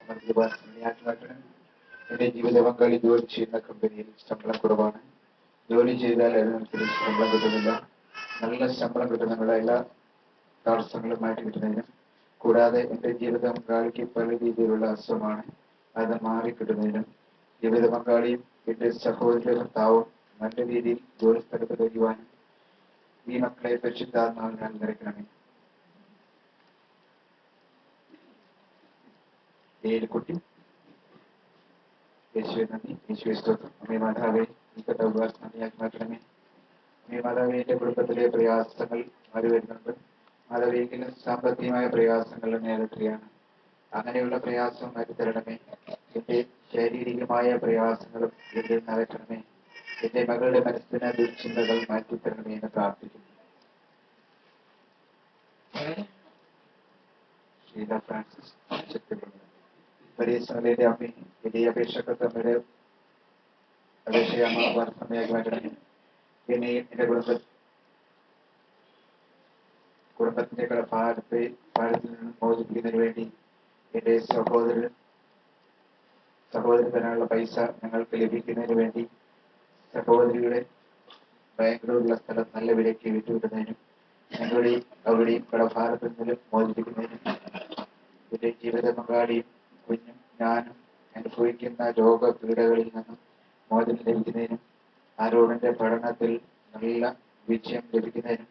മാറ്റണം. എന്റെ ജീവിത പങ്കാളി ജോലി ചെയ്യുന്ന കമ്പനിയിൽ ശമ്പളം കുറവാണ്. ജോലി ചെയ്താൽ അതിനനുസരിച്ച് ശമ്പളം കിട്ടുന്നില്ല. നല്ല ശമ്പളം കിട്ടുന്നതിനുള്ള എല്ലാ തടസ്സങ്ങളും മാറ്റി കിട്ടുന്നതിനും കൂടാതെ എന്റെ ജീവിത പങ്കാളിക്ക് പല രീതിയിലുള്ള അസുഖമാണ്, അത് മാറിക്കിട്ടുന്നതിനും ജീവിത പങ്കാളിയും എന്റെ സഹോദര ഭർത്താവും നല്ല രീതിയിൽ ജോലി സ്ഥലത്ത് കഴിയുവാനും ഈ മക്കളെ പരിശുദ്ധാത്മാവിനാൽ നിറയ്ക്കണമേ. ഏലിക്കുട്ടി, യേശുവെ നന്ദി, യേശുവെ സ്തോത്രം. അമ്മേ മാതാവേ, ഈ കഥ ഉപവാസനയാക്കി മാറ്റണമേ. അമ്മേ മാതാവേ, എന്റെ കുടുംബത്തിലെ പ്രയാസങ്ങൾ മാറി വരുന്നുണ്ട്. മാതാവേങ്കിലും സാമ്പത്തികമായ പ്രയാസങ്ങൾ നേരിടുകയാണ്. അങ്ങനെയുള്ള പ്രയാസം മാറ്റിത്തരണമേ. എന്റെ ശാരീരികമായ പ്രയാസങ്ങളും എന്റെ നകറ്റണമേ. എന്റെ മകളുടെ മനസ്സിന് ദുശ്ചിന്തകൾ മാറ്റിത്തരണമേ എന്ന് പ്രാർത്ഥിക്കുന്നു. ഷീല ഫ്രാൻസിസ് പരീക്ഷണത്തിന്റെ അമ്മി വലിയ അപേക്ഷകരുടെ അപേക്ഷയാമ വർദ്ധനയാക്കി മാറ്റണമേ. എന്നെയും എന്റെ കുടുംബത്തിന്റെ ഭാരത്തിൽ നിന്നും മോചിപ്പിക്കുന്നതിന് വേണ്ടി എന്റെ സഹോദരൻ തരാനുള്ള പൈസ ഞങ്ങൾക്ക് ലഭിക്കുന്നതിന് വേണ്ടി സഹോദരിയുടെ ബാംഗ്ലൂരിലുള്ള സ്ഥലം നല്ല വിലയ്ക്ക് വിറ്റുകിട്ടുന്നതിനും ഞങ്ങളുടെയും അവരുടെയും കടഭാരത്തിൽ നിന്നും മോചിപ്പിക്കുന്നതിനും എന്റെ ജീവിത പങ്കാളിയും കുഞ്ഞും ഞാനും അനുഭവിക്കുന്ന രോഗപീഠകളിൽ നിന്നും മോചനം ലഭിക്കുന്നതിനും ആരോഗ്യന്റെ പഠനത്തിൽ നല്ല വിജയം ലഭിക്കുന്നതിനും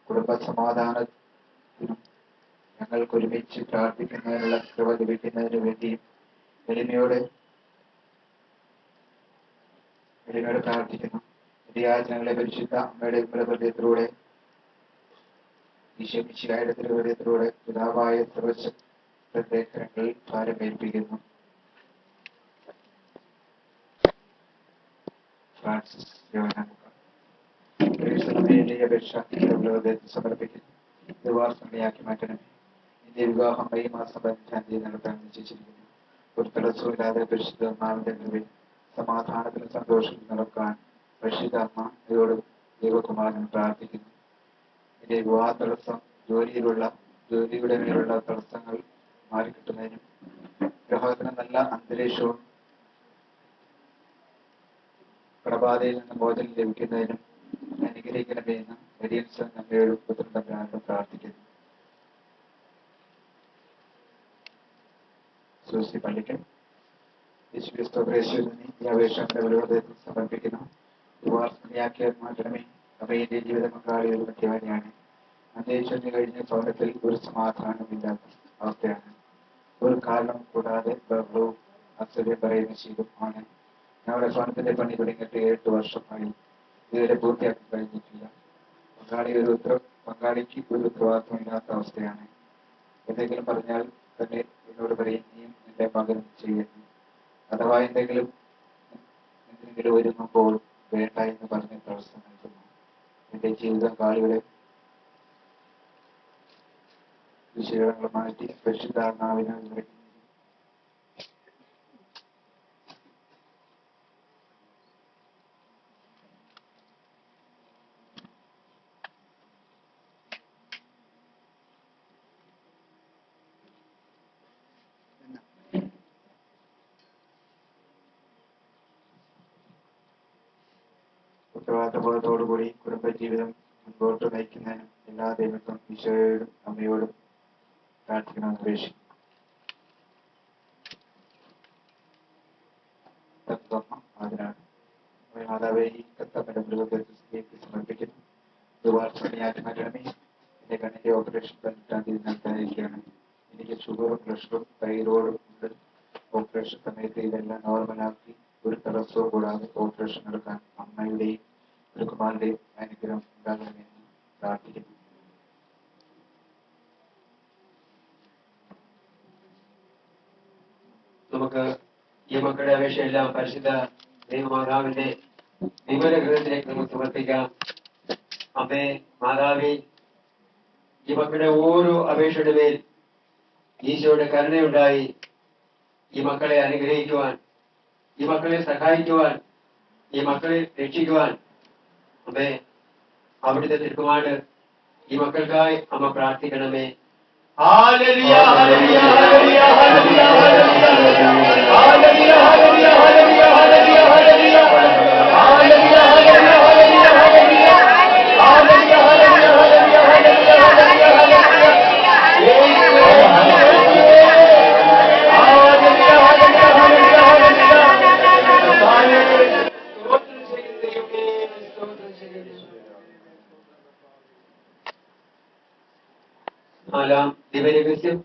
കുടുംബ സമാധാനത്തിനും ഞങ്ങൾക്ക് ഒരുമിച്ച് പ്രാർത്ഥിക്കുന്നതിനുള്ള കൃപ ലഭിക്കുന്നതിന് വേണ്ടിയും എളിമയോടെ പ്രാർത്ഥിക്കുന്നു. യാചനകളെ പരിശുദ്ധ അമ്മയുടെ ഹൃദയത്തിലൂടെ ഈശോമിശിഹായുടെ ഹൃദയത്തിലൂടെ പിതാവായ സർവശക്തന്റെ കരങ്ങളിൽ ഭാരമേൽപ്പിക്കുന്നു. ഫ്രാൻസിസ് അപേക്ഷ സമർപ്പിക്കുന്നു. ദിവാസമയാക്കി മാറ്റണമേ. എന്റെ വിവാഹം ഈ മാസം 15-ാം തീയതി നടത്താൻ നിശ്ചയിച്ചിരിക്കുന്നു. ഒരു തടസ്സമില്ലാതെ പരിശുദ്ധാത്മാവിന്റെ കൃപയിൽ സമാധാനത്തിനും സന്തോഷത്തിനും നടക്കാൻ പരിശുദ്ധാത്മാവോടും ദൈവകുമാരനും പ്രാർത്ഥിക്കുന്നു. എന്റെ വിവാഹ തടസ്സം ജോലിയുടെ മേലുള്ള തടസ്സങ്ങൾ മാറിക്കിട്ടുന്നതിനും ഗ്രഹത്തിന് നല്ല അന്തരീക്ഷവും പ്രഭാതയിൽ നിന്ന് മോചനം ലഭിക്കുന്നതിനും അനുഗ്രഹിക്കണമെന്ന് മരിയൻസൺ നമ്മയോടും പുത്രൻ തമ്പുരാനോടും പ്രാർത്ഥിക്കുന്നു. സൂസി പള്ളിക്കൽ ഈ അപേക്ഷയുടെ ഹൃദയത്തിൽ സമർപ്പിക്കുന്നു. വിവാഹയാക്കിയാൽ മാത്രമേ അമ്മയുടെ ജീവിത പങ്കാളികൾ മധ്യവാനിയാണ്. അന്തേശ്വരന് കഴിഞ്ഞ ഭവനത്തിൽ ഒരു സമാധാനമില്ലാത്ത അവസ്ഥയാണ്. ഒരു കാരണം കൂടാതെ ബഹളവും അസഭ്യം പറയുന്ന ശീലമാണ്. ഞങ്ങളുടെ ഭവനത്തിന്റെ പണി തുടങ്ങിയിട്ട് 8 വർഷമായി. ഇതുവരെ പൂർത്തിയാക്കാൻ കഴിഞ്ഞിട്ടില്ല. പങ്കാളിക്ക് ഒരു ഉത്തരവാദിത്വമില്ലാത്ത അവസ്ഥയാണ്. എന്തെങ്കിലും പറഞ്ഞാൽ തന്നെ എന്നോട് പറയും, നീയും നിന്റെ മകനും ചെയ്യുന്നു. അഥവാ എന്തെങ്കിലും ഒരുങ്ങുമ്പോൾ വേണ്ട എന്ന് പറഞ്ഞ് തടസ്സം നൽകുന്നു. എന്റെ ജീവിതം കാളികളെ വിഷയങ്ങൾ മാറ്റി പരിശുദ്ധാത്മാവിനാൽ നിറയ്ക്കുന്നു. ഉത്തരവാദിത്തബോധത്തോടുകൂടി കുടുംബജീവിതം മുൻപോട്ട് നയിക്കുന്നതിനും എല്ലാ ദൈവത്വം ഈശോയോടും അമ്മയോടും പ്രാർത്ഥിക്കണമെന്ന് അപേക്ഷിക്കുന്നു. അതിനാണ് മാതാവേ, ഈ കത്തമ്മയുടെ മൃഗത്തിലേക്ക് സമർപ്പിക്കുന്നു. ദുവാർച്ചയാക്കി മാറ്റണമേ. എന്റെ കണ്ണിന്റെ ഓപ്പറേഷൻ 18-ാം തീയതി നടത്താനിരിക്കുകയാണ്. എനിക്ക് ഷുഗറും പ്രഷറും തൈറോയിഡും ഉണ്ട്. ഓപ്പറേഷൻ സമയത്ത് ഇതെല്ലാം നോർമലാക്കി ഒരു തടസ്സവും കൂടാതെ ഓപ്പറേഷൻ നടക്കാൻ അമ്മയുടെയും തിരുക്കുമാരുടെയും അനുഗ്രഹം ഉണ്ടാകണമെന്ന് പ്രാർത്ഥിക്കുന്നു. നമുക്ക് ഈ മക്കളുടെ അപേക്ഷയെല്ലാം പരിശുദ്ധ ദൈവമാതാവിന്റെ വിമല ഹൃദയത്തിലേക്ക് നമുക്ക് സമർപ്പിക്കാം. അമ്മേ മാതാവേ, ഈ മക്കളുടെ ഓരോ അപേക്ഷയുടെ മേൽ ഈശോയുടെ കരുണയുണ്ടായി ഈ മക്കളെ അനുഗ്രഹിക്കുവാൻ, ഈ മക്കളെ സഹായിക്കുവാൻ, ഈ മക്കളെ രക്ഷിക്കുവാൻ അമ്മേ അവിടുത്തെ തിരുക്കുമാട് ഈ മക്കൾക്കായി അമ്മ പ്രാർത്ഥിക്കണമേ. Hallelujah, hallelujah, hallelujah, hallelujah, hallelujah. നാലാം ദിവരഹസ്യം